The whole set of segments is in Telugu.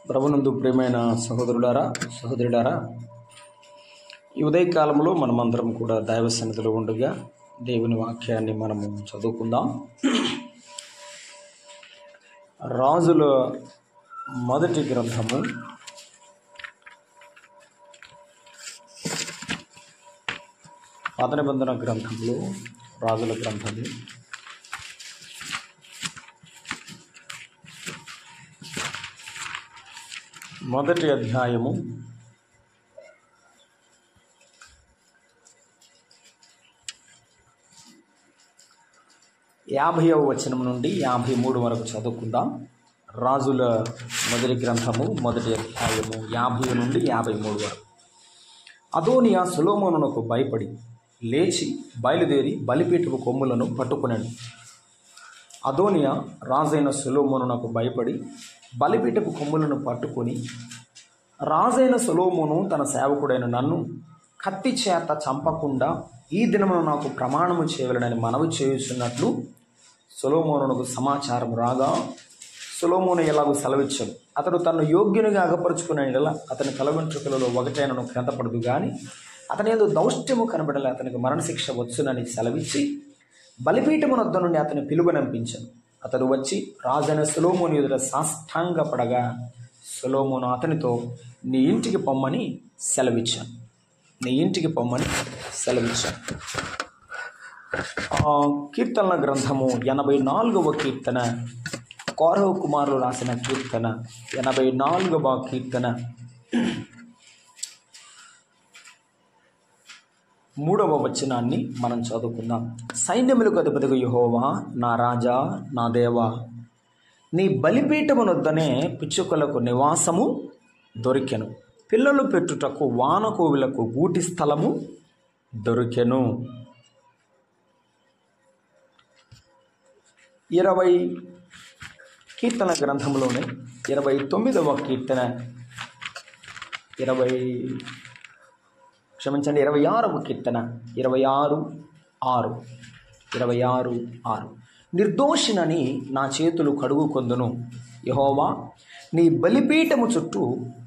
ప్రభునందు ప్రియమైన సహోదరులారా, ఈ ఉదయకాలంలో మనమందరం కూడా దైవ సన్నిధిలో ఉండగా దేవుని వాక్యాన్ని మనము చదువుకుందాం. రాజుల మొదటి గ్రంథము పాత నిబంధన గ్రంథంలో రాజుల గ్రంథము మొదటి అధ్యాయము 50వ వచనం నుండి 53 వరకు చదువుకుందాం. రాజుల మొదటి గ్రంథము మొదటి అధ్యాయము 50 నుండి 53 వరకు. అదోనియా సొలొమోనునకు భయపడి లేచి బయలుదేరి బలిపీఠపు కొమ్ములను పట్టుకున్నాడు. అదోనియా రాజైన సొలొమోనునకు భయపడి బలిపీఠపు కొమ్ములను పట్టుకొని, రాజైన సొలొమోను తన సేవకుడైన నన్ను కత్తి చేత చంపకుండా ఈ దినమును నాకు ప్రమాణము చేయవలెనని మనవి చేయుచున్నట్లు సొలొమోనునకు సమాచారం రాగా, సొలొమోను ఎలాగూ సెలవిచ్చాడు. అతడు తనను యోగ్యునిగా అగపరుచుకున్న యెడల అతని తల వెంట్రుకలలో ఒకటైనను క్రిందపడదు గాని అతని యందు దౌష్ట్యము కనబడలే అతనికి మరణశిక్ష వచ్చునని సెలవిచ్చి బలిపీఠమునొద్ద నుండి అతని పిలువనంపించాను. అతడు వచ్చి రాజైన సొలొమోను ఎదుట సాష్టాంగపడగా సొలొమోను అతనితో నీ ఇంటికి పొమ్మని సెలవిచ్చాను. కీర్తనల గ్రంథము 84వ కీర్తన, కోరహు కుమారులు రాసిన కీర్తన 84వ కీర్తన 3వ వచనాన్ని మనం చదువుకుందాం. సైన్యములకు అధిపతిగా యెహోవా, నా రాజా, నా దేవా, నీ బలిపీఠమునొద్దనే పిచ్చుకలకు నివాసము దొరికెను, పిల్లలు పెట్టుటకు వానకోవిలకు గూటి స్థలము దొరికెను. 20 కీర్తన గ్రంథంలోనే 29వ కీర్తన 26వ కీర్తన 26:6 నిర్దోషినని నా చేతులు కడుగుకొందును, యెహోవా నీ బలిపీఠము చుట్టూ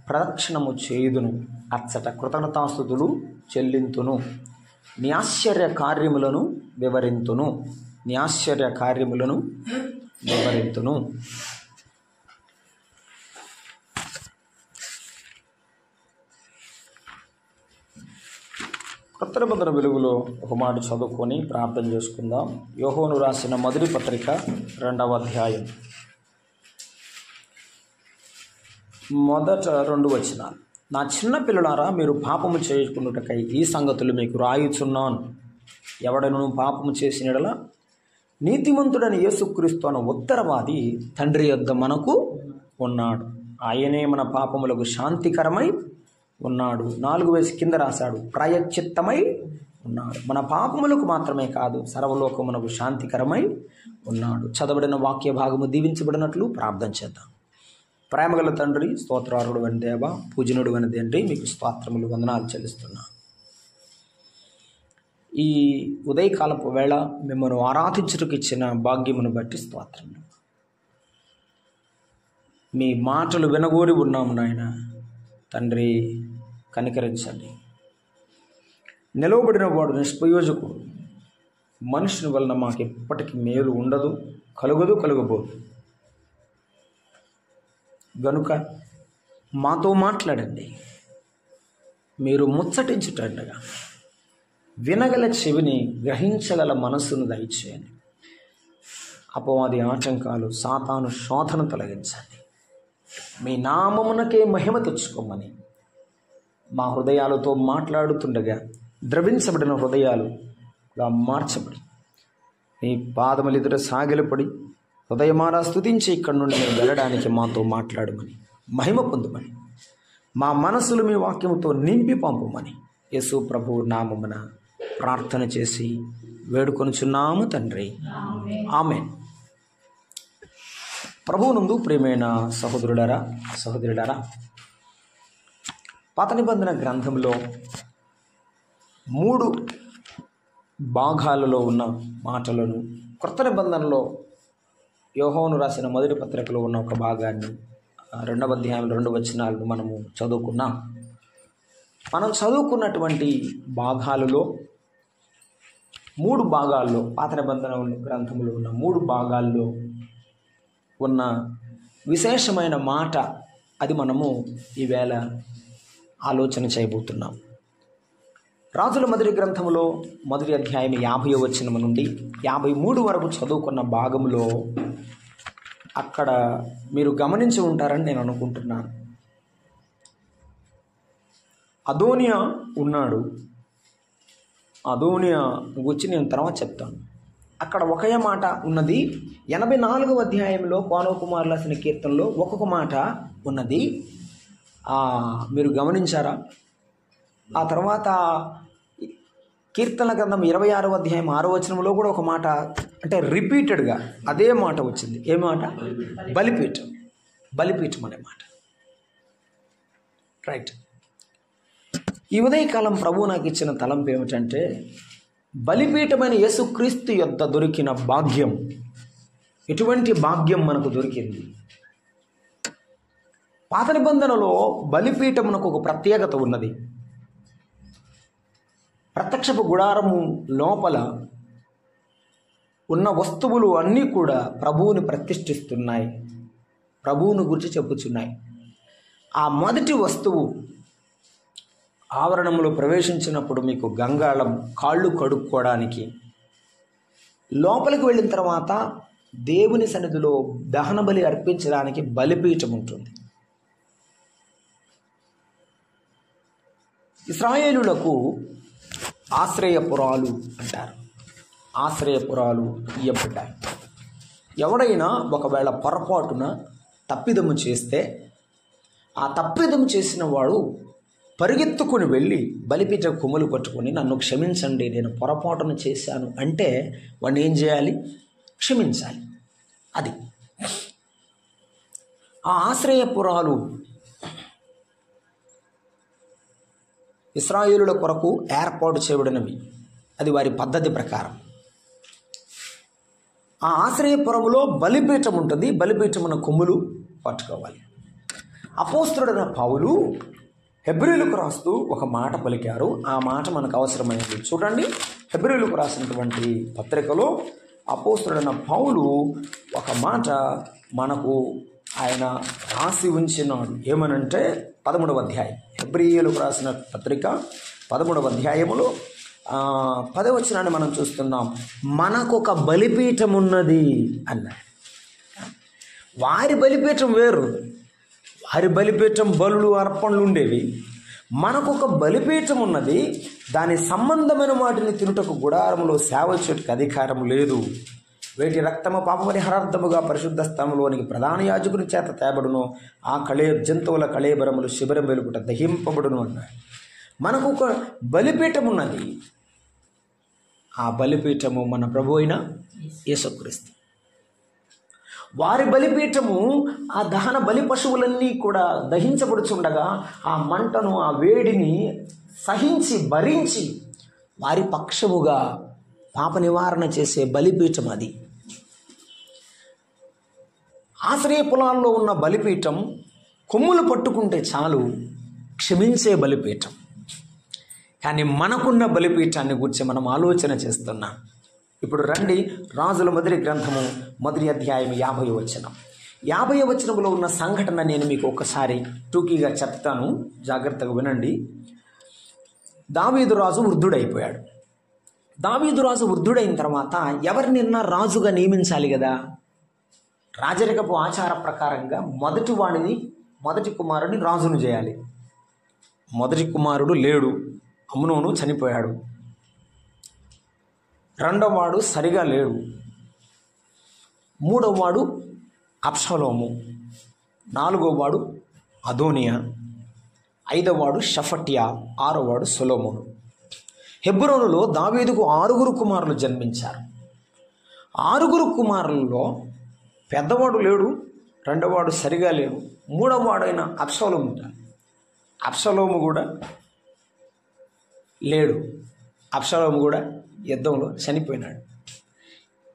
ప్రదక్షిణము చేయుదును, అచ్చట కృతజ్ఞతాస్తుతులు చెల్లింతును, నీ ఆశ్చర్య కార్యములను వివరింతును. కొత్త నిబంధన వెలుగులో ఒక మాట చదువుకొని ప్రార్థన చేసుకుందాం. యోహోను రాసిన మొదటి పత్రిక 2వ అధ్యాయం మొదట 2 వచనాలు. నా చిన్న పిల్లలారా, మీరు పాపము చేసుకున్నటకై ఈ సంగతులు మీకు రాయుచున్నాను. ఎవడను పాపము చేసిన యెడల నీతిమంతుడని యేసుక్రీస్తు అను ఉత్తరవాది తండ్రి యొద్ద మనకు ఉన్నాడు. ఆయనే మన పాపములకు శాంతికరమై ఉన్నాడు. 4 వేసి కింద రాశాడు, ప్రాయశ్చిత్తమై ఉన్నాడు. మన పాపములకు మాత్రమే కాదు, సర్వలోకమునకు శాంతికరమై ఉన్నాడు. చదవబడిన వాక్య భాగము దీవించబడినట్లు ప్రార్థన చేద్దాం. ప్రేమగల తండ్రి, స్తోత్రారుడు అని దేవ, పూజనుడు అని తండ్రి, మీకు స్తోత్రములు, వందనాలు చెల్లిస్తున్నా. ఈ ఉదయకాలపు వేళ మిమ్మల్ని ఆరాధించుటకు ఇచ్చిన భాగ్యమును బట్టి స్తోత్రములు. మీ మాటలు వినగోరి ఉన్నాము నాయన తండ్రి, కనికరించండి. నిలవబడిన వాడు నిష్ప్రయోజకుడు, మనుషుని వలన మాకు ఎప్పటికీ మేలు ఉండదు, కలుగబోదు. గనుక మాతో మాట్లాడండి. మీరు ముచ్చటించుటండగా వినగల చెవిని, గ్రహించగల మనస్సును దయచేయండి. అపవాది ఆటంకాలు, సాతాను శోధన తొలగించండి. మీ నామమునకే మహిమ తెచ్చుకోమని మా హృదయాలతో మాట్లాడుతుండగా ద్రవించబడిన హృదయాలుగా మార్చబడి మీ పాదముల ఎదుట సాగిలపడి హృదయమారా స్తుతించి ఇక్కడి నుండి మేము వెళ్ళడానికి మాతో మాట్లాడమని, మహిమ పొందుమని, మా మనసులు మీ వాక్యముతో నింపి పంపమని యేసు ప్రభువు నామమున ప్రార్థన చేసి వేడుకొనుచున్నాము తండ్రి, ఆమేన్. ప్రభువునందు ప్రియమైన సహోదరులారా, పాత నిబంధన గ్రంథంలో 3 భాగాలలో ఉన్న మాటలను, క్రొత్త నిబంధనలో యోహోను రాసిన మొదటి పత్రికలో ఉన్న ఒక భాగాన్ని 2వ అధ్యాయం 2 వచనాలను మనము చదువుకున్నాం. మనం చదువుకున్నటువంటి భాగాలలో 3 భాగాల్లో, పాత నిబంధన గ్రంథంలో ఉన్న 3 భాగాల్లో ఉన్న విశేషమైన మాట అది మనము ఈవేళ ఆలోచన చేయబోతున్నాం. రాజుల మొదటి గ్రంథంలో మొదటి అధ్యాయం 50వ వచనం నుండి 53 వరకు చదువుకున్న భాగంలో అక్కడ మీరు గమనించి ఉంటారని నేను అనుకుంటున్నాను. అదోనియా ఉన్నాడు. అదోనియా గురించి నేను తర్వాత చెప్తాను. అక్కడ ఒకే మాట ఉన్నది. 84వ అధ్యాయంలో కోనవ కుమారుల రాసిన కీర్తనలో ఒక్కొక్క మాట ఉన్నది. మీరు గమనించారా? ఆ తర్వాత కీర్తనల గ్రంథం 26వ అధ్యాయం 6వ వచనంలో కూడా ఒక మాట, అంటే రిపీటెడ్గా అదే మాట వచ్చింది. ఏ మాట? బలిపీఠం. బలిపీఠం అనే మాట. రైట్. ఈ ఉదయకాలం ప్రభువు నాకు ఇచ్చిన తలంపు ఏమిటంటే, బలిపీఠమైన యేసుక్రీస్తు యొద్ద దొరికిన భాగ్యం, ఎటువంటి భాగ్యం మనకు దొరికింది. పాత నిబంధనలో బలిపీఠమునకు ఒక ప్రత్యేకత ఉన్నది. ప్రత్యక్షపు గుడారము లోపల ఉన్న వస్తువులు అన్నీ కూడా ప్రభువుని ప్రతిష్ఠిస్తున్నాయి, ప్రభువుని గురించి చెప్పుచున్నాయి. ఆ మొదటి వస్తువు ఆవరణంలో ప్రవేశించినప్పుడు మీకు గంగాళం, కాళ్ళు కడుక్కోవడానికి. లోపలికి వెళ్ళిన తర్వాత దేవుని సన్నిధిలో దహన బలి అర్పించడానికి బలిపీఠం ఉంటుంది. ఇశ్రాయేలులకు ఆశ్రయపురాలు అంటారు. ఆశ్రయపురాలు ఇయ్యబడ్డాయి. ఎవడైనా ఒకవేళ పొరపాటున తప్పిదము చేస్తే ఆ తప్పిదము చేసిన వాడు పరిగెత్తుకుని వెళ్ళి బలిపీఠ కొమ్ములు పట్టుకొని, నన్ను క్షమించండి, నేను పొరపాటును చేశాను అంటే వాడిని ఏం చేయాలి? క్షమించాలి. అది ఆ ఆశ్రయపురాలు ఇశ్రాయేలుల కొరకు ఏర్పాటు చేయబడినవి. అది వారి పద్ధతి ప్రకారం. ఆ ఆశ్రయపురములో బలిపీఠం ఉంటుంది. బలిపీఠమున కొమ్ములు పట్టుకోవాలి. అపోస్తలుడైన పౌలు హెబ్రీయులకు రాస్తూ ఒక మాట పలికారు. ఆ మాట మనకు అవసరమైనది. చూడండి, హెబ్రీయులకు రాసినటువంటి పత్రికలో అపోస్తలుడైన పౌలు ఒక మాట మనకు ఆయన రాసి ఉంచినాడు. ఏమనంటే 13వ అధ్యాయం, హెబ్రీయులకు రాసిన పత్రిక 13వ అధ్యాయములో 10వ వచనాన్ని మనం చూస్తున్నాం. మనకొక బలిపీఠం ఉన్నది అన్నాడు. వారి బలిపీఠం వేరు. వారి బలిపీఠం బలులు, అర్పణలు ఉండేవి. మనకొక బలిపీఠం ఉన్నది. దాని సంబంధమైన వాటిని తినుటకు గుడారములో సేవ చేయుటకు అధికారం లేదు. వేటి రక్తము పాపపరిహారార్థముగా పరిశుద్ధ స్థలంలోనికి ప్రధాన యాజకుని చేత తేబడును. ఆ జంతువుల కళేబరములు శిబిరం వెలుగుట దహింపబడును అన్నాడు. మనకు ఒక బలిపీఠం ఉన్నది. ఆ బలిపీఠము మన ప్రభు అయిన యేసుక్రీస్తు. వారి బలిపీఠము ఆ దహన బలి పశువులన్నీ కూడా దహించబడుచుండగా ఆ మంటను, ఆ వేడిని సహించి భరించి వారి పక్షముగా పాప నివారణ చేసే బలిపీఠం అది. ఆశ్రయ పొలాల్లో ఉన్న బలిపీఠం కొమ్ములు పట్టుకుంటే చాలు, క్షమించే బలిపీఠం. కానీ మనకున్న బలిపీఠాన్ని గురించి మనం ఆలోచన చేస్తున్నాం. ఇప్పుడు రండి, రాజుల మొదటి గ్రంథము మొదటి అధ్యాయం 50వ వచనం. 50వ వచనంలో ఉన్న సంఘటన నేను మీకు ఒకసారి టూకీగా చెప్తాను, జాగ్రత్తగా వినండి. దావీదు రాజు వృద్ధుడైపోయాడు. దావీదు రాజు వృద్ధుడైన తర్వాత ఎవరినిన్నా రాజుగా నియమించాలి కదా. రాజరికపు ఆచార ప్రకారంగా మొదటి కుమారుడిని రాజును చేయాలి. మొదటి కుమారుడు లేడు, అమ్నోను చనిపోయాడు. రెండవవాడు సరిగా లేడు. మూడవవాడు అబ్షలోము. నాలుగవవాడు అదోనియా. ఐదవవాడు షఫట్యా. ఆరవవాడు సొలొమోను. హెబ్రోనులో దావీదుకు 6 కుమారులు జన్మించారు. 6 కుమారులలో పెద్దవాడు లేడు, రెండవవాడు సరిగా లేడు, మూడవవాడైన అబ్షలోము ఉంటాడు. అబ్షలోము కూడా లేడు. అబ్షలోము కూడా యుద్ధంలో చనిపోయినాడు.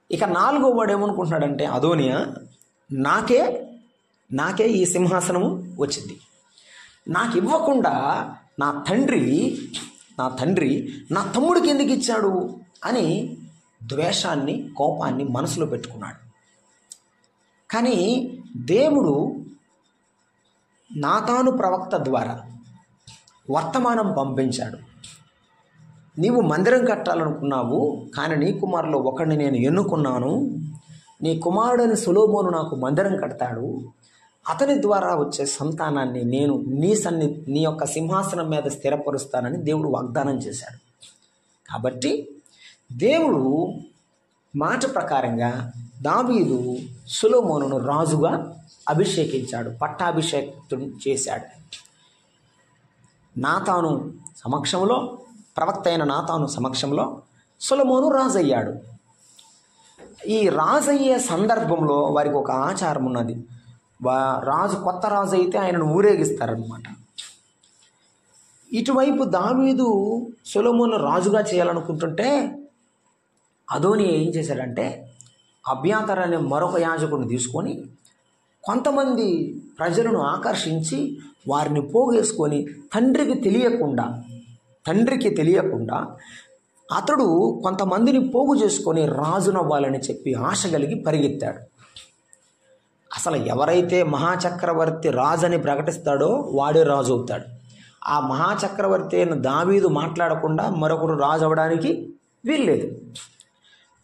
ఇక 4వ వాడు ఏమనుకుంటున్నాడంటే, అదోనియా నాకే నాకే ఈ సింహాసనము వచ్చింది, నాకు ఇవ్వకుండా నా తండ్రి నా తమ్ముడికి ఎందుకు ఇచ్చాడు అని ద్వేషాన్ని, కోపాన్ని మనసులో పెట్టుకున్నాడు. కానీ దేవుడు నాతాను ప్రవక్త ద్వారా వర్తమానం పంపించాడు. నీవు మందిరం కట్టాలనుకున్నావు, కానీ నీ కుమారులో ఒకడిని నేను ఎన్నుకున్నాను. నీ కుమారుడని సొలొమోను నాకు మందిరం కడతాడు. అతని ద్వారా వచ్చే సంతానాన్ని నేను నీ యొక్క సింహాసనం మీద స్థిరపరుస్తానని దేవుడు వాగ్దానం చేశాడు. కాబట్టి దేవుడు మాట ప్రకారంగా దావీదు సొలొమోనును రాజుగా అభిషేకించాడు, పట్టాభిషేకం చేశాడు. నాతాను సమక్షంలో, ప్రవక్త అయిన నాతాను సమక్షంలో సొలొమోను రాజు అయ్యాడు. ఈ రాజు అయ్యే సందర్భంలో వారికి ఒక ఆచారం ఉన్నది. కొత్త రాజు అయితే ఆయనను ఊరేగిస్తారనమాట. ఇటువైపు దావీదు సొలొమోను రాజుగా చేయాలనుకుంటుంటే అదోని ఏం చేశాడంటే అబ్యాతర్ అనే మరొక యాజకుడిని తీసుకొని కొంతమంది ప్రజలను ఆకర్షించి వారిని పోగేసుకొని తండ్రికి తెలియకుండా అతడు కొంతమందిని పోగు చేసుకొని రాజునవ్వాలని చెప్పి ఆశ కలిగి పరిగెత్తాడు. అసలు ఎవరైతే మహాచక్రవర్తి రాజని ప్రకటిస్తాడో వాడే రాజు అవుతాడు. ఆ మహాచక్రవర్తి అయిన దావీదు మాట్లాడకుండా మరొకరు రాజు అవ్వడానికి వీల్లేదు.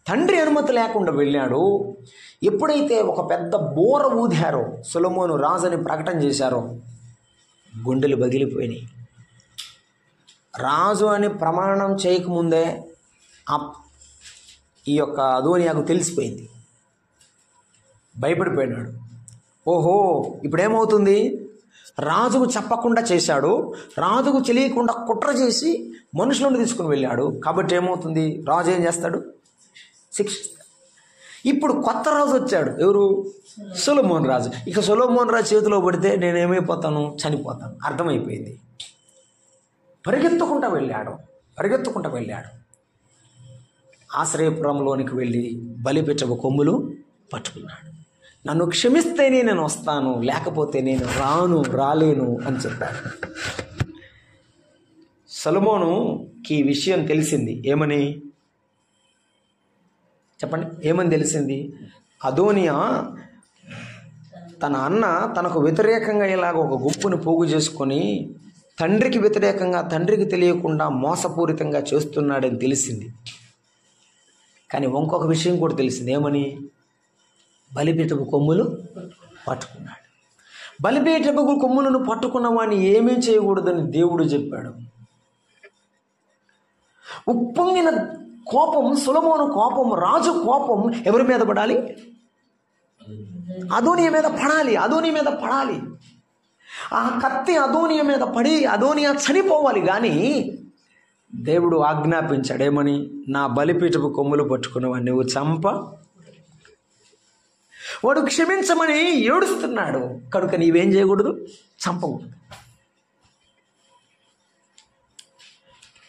తండ్రి అనుమతి లేకుండా వెళ్ళాడు. ఎప్పుడైతే ఒక పెద్ద బోర ఊదారో, సొలొమోను రాజని ప్రకటన చేశారో, గుండెలు పగిలిపోయినాయి. రాజు అని ప్రమాణం చేయకముందే ఈ యొక్క అదోనియాకు తెలిసిపోయింది. భయపడిపోయినాడు. ఓహో, ఇప్పుడేమవుతుంది? రాజుకు చెప్పకుండా చేశాడు, రాజుకు తెలియకుండా కుట్ర చేసి మనుషులను తీసుకుని వెళ్ళాడు. కాబట్టి ఏమవుతుంది? రాజు ఏం చేస్తాడు? శిక్షిస్తాడు. ఇప్పుడు కొత్త రాజు వచ్చాడు. ఎవరు? సొలొమోను రాజు. ఇక సొలొమోను రాజు చేతిలో పడితే నేనేమైపోతాను? చనిపోతాను. అర్థమైపోయింది. పరిగెత్తుకుంటూ వెళ్ళాడు. ఆశ్రయపురంలోనికి వెళ్ళి బలిపీఠపు కొమ్ములు పట్టుకున్నాడు. నన్ను క్షమిస్తేనే నేను వస్తాను, లేకపోతే నేను రాలేను అని చెప్పాడు. సొలొమోనుకి ఈ విషయం తెలిసింది. ఏమని తెలిసింది? అదోనియా తన అన్న తనకు వ్యతిరేకంగా ఇలాగ ఒక గుంపుని పోగు చేసుకొని తండ్రికి వ్యతిరేకంగా, తండ్రికి తెలియకుండా మోసపూరితంగా చేస్తున్నాడని తెలిసింది. కానీ ఇంకొక విషయం కూడా తెలిసింది. ఏమని? బలిపీఠపు కొమ్ములు పట్టుకున్నాడు. బలిపీఠపు కొమ్ములను పట్టుకున్న వాడిని ఏమీ చేయకూడదని దేవుడు చెప్పాడు. ఉప్పొంగిన కోపం, సొలొమోను కోపం, రాజు కోపం ఎవరి మీద పడాలి? అదోనియా మీద పడాలి. ఆ కత్తి అదోనియా మీద పడి అదోనియా చనిపోవాలి. కానీ దేవుడు ఆజ్ఞాపించాడు. ఏమని? నా బలిపీఠపు కొమ్ములు పట్టుకున్నవాడిని నువ్వు చంప. వాడు క్షమించమని ఏడుస్తున్నాడు కనుక నీవేం చేయకూడదు? చంపకూడదు.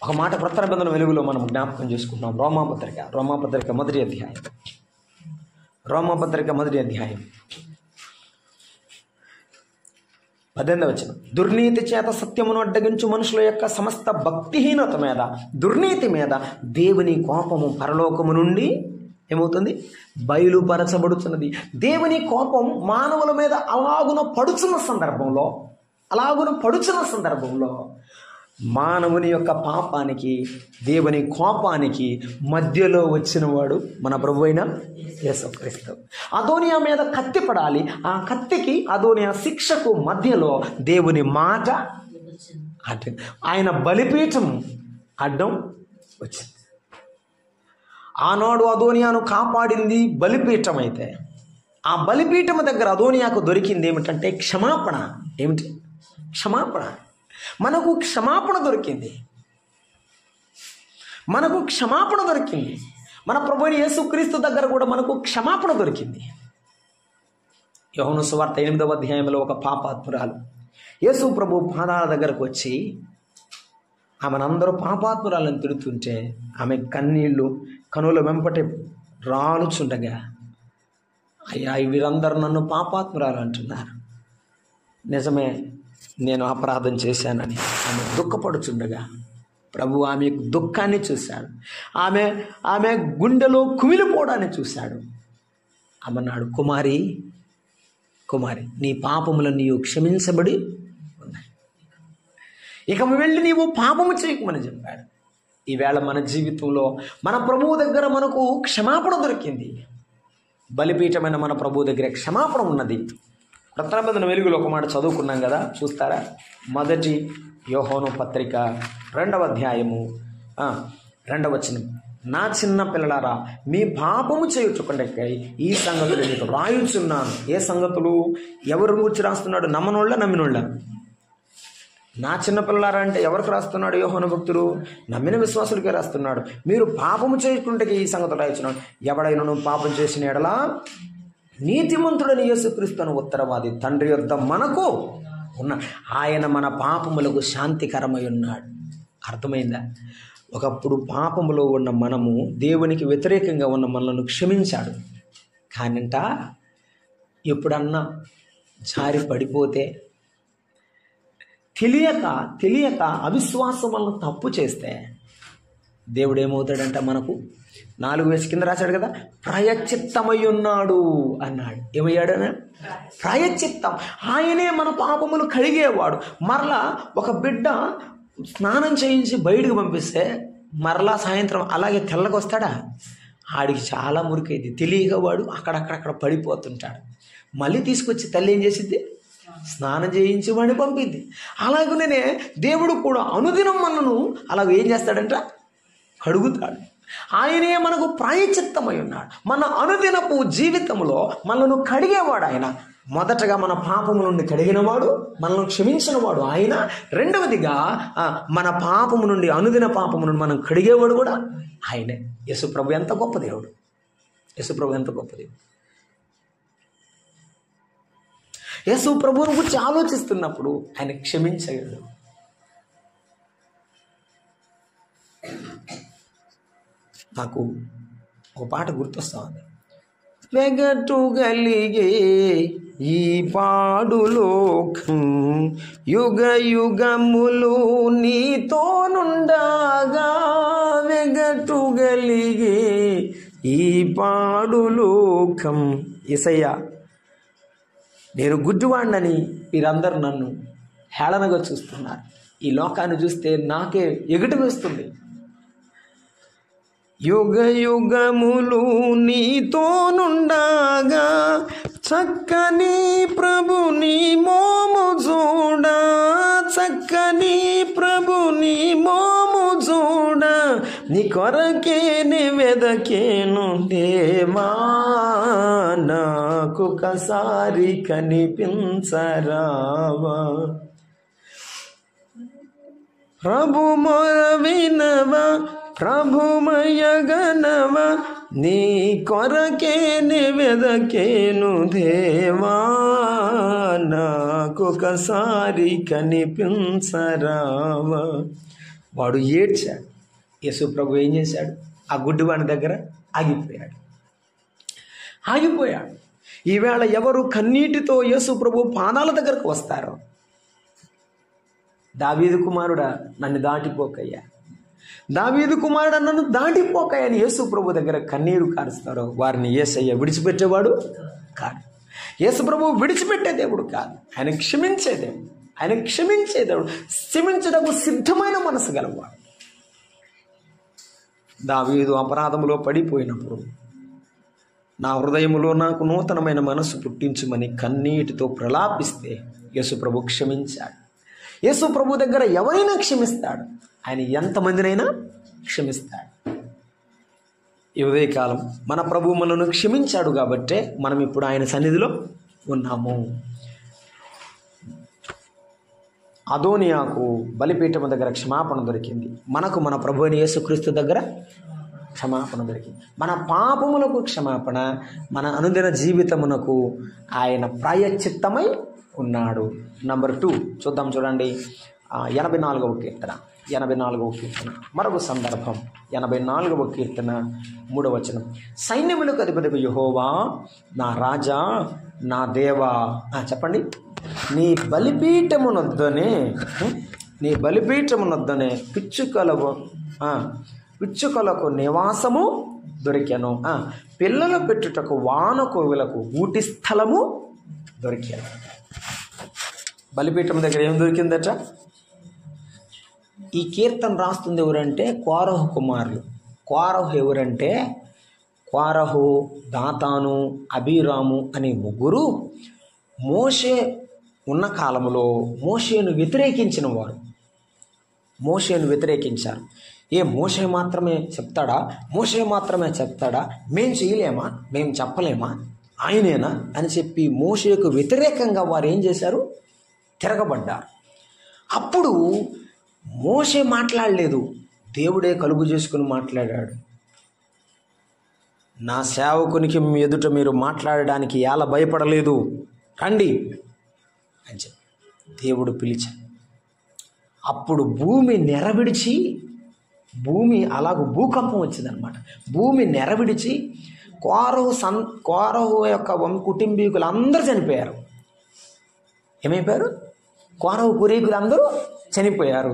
ఒక మాట క్రొత్త నిబంధన వెలుగులో మనం జ్ఞాపకం చేసుకుంటున్నాం. రోమాపత్రిక మొదటి అధ్యాయం 18వ వచనం. దుర్నీతి చేత సత్యమును అడ్డగించు మనుషుల యొక్క సమస్త భక్తిహీనత మీద, దుర్నీతి మీద దేవుని కోపము పరలోకము నుండి ఏమవుతుంది? బయలుపరచబడుతున్నది. దేవుని కోపం మానవుల మీద అలాగున పడుచున్న సందర్భంలో మానవుని యొక్క పాపానికి, దేవుని కోపానికి మధ్యలో వచ్చిన వాడు మన ప్రభువైన యేసుక్రీస్తు. అదోనియా మీద కత్తి పడాలి. ఆ కత్తికి, అదోనియా శిక్షకు మధ్యలో దేవుని మాట అడ్డం, ఆయన బలిపీఠం అడ్డం వచ్చింది. ఆనాడు అదోనియాను కాపాడింది బలిపీఠం అయితే, ఆ బలిపీఠం దగ్గర అదోనియాకు దొరికింది ఏమిటంటే క్షమాపణ. ఏమిటి? క్షమాపణ. మనకు క్షమాపణ దొరికింది. మన ప్రభువైన యేసుక్రీస్తు దగ్గర కూడా మనకు క్షమాపణ దొరికింది. యోహాను సువార్త 8వ అధ్యాయంలో ఒక పాపాత్మురాలు యేసు ప్రభు పాదాల దగ్గరకు వచ్చి ఆమెనందరూ పాపాత్మురాలను తిడుతుంటే ఆమె కనుల వెంపటి రాలుచుండగా, అయ్యా వీరందరూ నన్ను పాపాత్మురాలు అంటున్నారు, నిజమే, నేను అపరాధం చేశానని ఆమె దుఃఖపడుచుండగా ప్రభు ఆమె దుఃఖాన్ని చూశాడు. ఆమె గుండెలో కుమిలిపోవడాన్ని చూశాడు. అమ్మన్నాడు, కుమారి నీ పాపములను నీవు క్షమించబడి ఉన్నాయి, ఇక వెళ్ళి నీవు పాపము చేయకమని చెప్పాడు. ఈవేళ మన జీవితంలో మన ప్రభువు దగ్గర మనకు క్షమాపణ దొరికింది. బలిపీఠమైన మన ప్రభువు దగ్గర క్షమాపణ ఉన్నది. క్రొత్త నిబంధన వెలుగులో ఒక మాట చదువుకున్నాం కదా, చూస్తారా? 1 యోహాను పత్రిక 2వ అధ్యాయము 2వ వచనం. నా చిన్న పిల్లలారా, మీ పాపము చేయుచుకొండకై ఈ సంగతులు నీకు రాయుచున్నాను. ఏ సంగతులు? ఎవరు గురించి రాస్తున్నాడు? నమ్మనోళ్ళ నమ్మినోళ్ళ? నా చిన్న పిల్లలారా అంటే ఎవరికి రాస్తున్నాడు? యోహాను భక్తుడు నమ్మిన విశ్వాసులకే రాస్తున్నాడు. మీరు పాపము చేయకుంటే ఈ సంగతులు రాయుచున్నాడు. ఎవడైనా పాపం చేసిన ఎడలా నీతిమంతుడని యేసుక్రీస్తును ఉత్తరవాది తండ్రి యొద్ద మనకు ఉన్న ఆయన మన పాపములకు శాంతికరమై ఉన్నాడు. అర్థమైందా? ఒకప్పుడు పాపములో ఉన్న మనము దేవునికి వ్యతిరేకంగా ఉన్న మనలను క్షమించాడు. కానంట ఎప్పుడన్నా జారి పడిపోతే తెలియక అవిశ్వాసం వలన తప్పు చేస్తే దేవుడు ఏమవుతాడంట? మనకు 4 వేసి కింద రాశాడు కదా, ప్రాయశ్చిత్తమై ఉన్నాడు అన్నాడు. ఏమయ్యాడన? ప్రాయశ్చిత్తం. ఆయనే మన పాపములు కడిగేవాడు. మరలా ఒక బిడ్డ స్నానం చేయించి బయటకు పంపిస్తే మరలా సాయంత్రం అలాగే తెల్లకొస్తాడా? ఆడికి చాలా మురికైంది. తెలియక వాడు అక్కడక్కడ పడిపోతుంటాడు. మళ్ళీ తీసుకొచ్చి తల్లి ఏం చేసిద్ది? స్నానం చేయించి వాడిని పంపింది. అలాగనే దేవుడు కూడా అనుదినం మనను అలాగ ఏం చేస్తాడంట? కడుగుతాడు. ఆయనే మనకు ప్రాయశ్చిత్తమై ఉన్నాడు. మన అనుదినపు జీవితంలో మనను కడిగేవాడు ఆయన. మొదటగా మన పాపము నుండి కడిగినవాడు, మనల్ని క్షమించినవాడు ఆయన. రెండవదిగా మన పాపము నుండి, అనుదిన పాపము నుండి మనం కడిగేవాడు కూడా ఆయనే. యేసుప్రభు ఎంత గొప్ప దేవుడు! యేసుప్రభు ఎంత గొప్ప దేవుడు! యేసు ప్రభువును గురించి ఆలోచిస్తున్నప్పుడు ఆయన క్షమించగలడు. నాకు ఒక పాట గుర్తొస్తా ఉంది. వెగటు గలిగే ఈ పాడు లోకం యుగ యుగములు నీతో నుండగా, వెగటు గలిగే ఈ పాడు లోకం. యేసయ్యా, నేను గుడ్డివాడినని మీరందరూ నన్ను హేళనగా చూస్తున్నారు. ఈ లోకాన్ని చూస్తే నాకే ఎగుటు వేస్తుంది. యుగ యుగములు నీతో నుండగా చక్కని ప్రభుని మోము చూడ, చక్కని ప్రభుని మోము చూడ, నీ కొరకే వెదకేను దేవా, నాకొకసారి కనిపించరావా. ప్రభు మొర వినవా, ప్రభుమయగనవా, నీ కొరకే వెదకేను దేవా, నాకొకసారి కనిపించరావా. వాడు ఏడ్చాడు. యేసు ప్రభు ఏం చేశాడు? ఆ గుడ్డివాని దగ్గర ఆగిపోయాడు. ఈవేళ ఎవరు కన్నీటితో యేసు ప్రభు పాదాల దగ్గరకు వస్తారో, దావీదు కుమారుడా నన్ను దాటిపోకయ్యా, దావీదు కుమారుడు నన్ను దాటిపోకయ్యా అని యేసు ప్రభు దగ్గర కన్నీరు కారుస్తారో, వారిని యేసయ్య విడిచిపెట్టేవాడు కాదు. యేసు ప్రభు విడిచిపెట్టే దేవుడు కాదు, ఆయన క్షమించే దేవుడు. ఆయన క్షమించే దేవుడు, క్షమించడానికి సిద్ధమైన మనసు గలవాడు. దావీదు అపరాధములో పడిపోయినప్పుడు, నా హృదయములో నాకు నూతనమైన మనసు పుట్టించుమని కన్నీటితో ప్రలాపిస్తే యేసు ప్రభు క్షమించాడు. యేసు ప్రభు దగ్గర ఎవరైనా క్షమిస్తాడు. ఆయన ఎంతమందినైనా క్షమిస్తాడు. ఈ ఉదయకాలం మన ప్రభు మనను క్షమించాడు కాబట్టే మనం ఇప్పుడు ఆయన సన్నిధిలో ఉన్నాము. అదోనియాకు బలిపీఠం దగ్గర క్షమాపణ దొరికింది. మనకు మన ప్రభు అయిన యేసుక్రీస్తు దగ్గర క్షమాపణ దొరికింది. మన పాపములకు క్షమాపణ, మన అనుదిన జీవితమునకు ఆయన ప్రాయశ్చిత్తమై ఉన్నాడు. నంబర్ 2 చూద్దాం. చూడండి, 84వ కీర్తన. 84వ కీర్తన మరొక సందర్భం. 84వ కీర్తన 3వ వచనం. సైన్యములకు అధిపతికి యెహోవా, నా రాజా, నా దేవా. చెప్పండి. నీ బలిపీఠమునొద్దనే పిచ్చుకలకు నివాసము దొరికెను. పిల్లలు పెట్టుటకు వానకోవిలకు ఊటి స్థలము దొరికాను. బలిపీఠం దగ్గర ఏం దొరికిందట? ఈ కీర్తన రాస్తుంది ఎవరంటే కోరహు కుమారులు. కోరహు ఎవరంటే కోరహు, దాతాను, అబీరాము అనే ముగ్గురు మోషే ఉన్న కాలంలో మోషేను వ్యతిరేకించారు. మోషే మాత్రమే చెప్తాడా, మేం చేయలేమా, మేం చెప్పలేమా, ఆయనేనా అని చెప్పి మోషేకు వ్యతిరేకంగా వారు ఏం చేశారు? తిరగబడ్డారు. అప్పుడు మోషే మాట్లాడలేదు, దేవుడే కలుగు చేసుకుని మాట్లాడాడు. నా సేవకునికి ఎదుట మీరు మాట్లాడడానికి ఎలా భయపడలేదు, రండి అని చెప్పి దేవుడు పిలిచాడు. అప్పుడు భూమి నెరవిడిచి, భూకంపం వచ్చిందనమాట. భూమి నెరవిడిచి కోరహు యొక్క కుటుంబీకులు అందరూ చనిపోయారు. ఏమైపోయారు? కోరహు పూర్వీకులు అందరూ చనిపోయారు.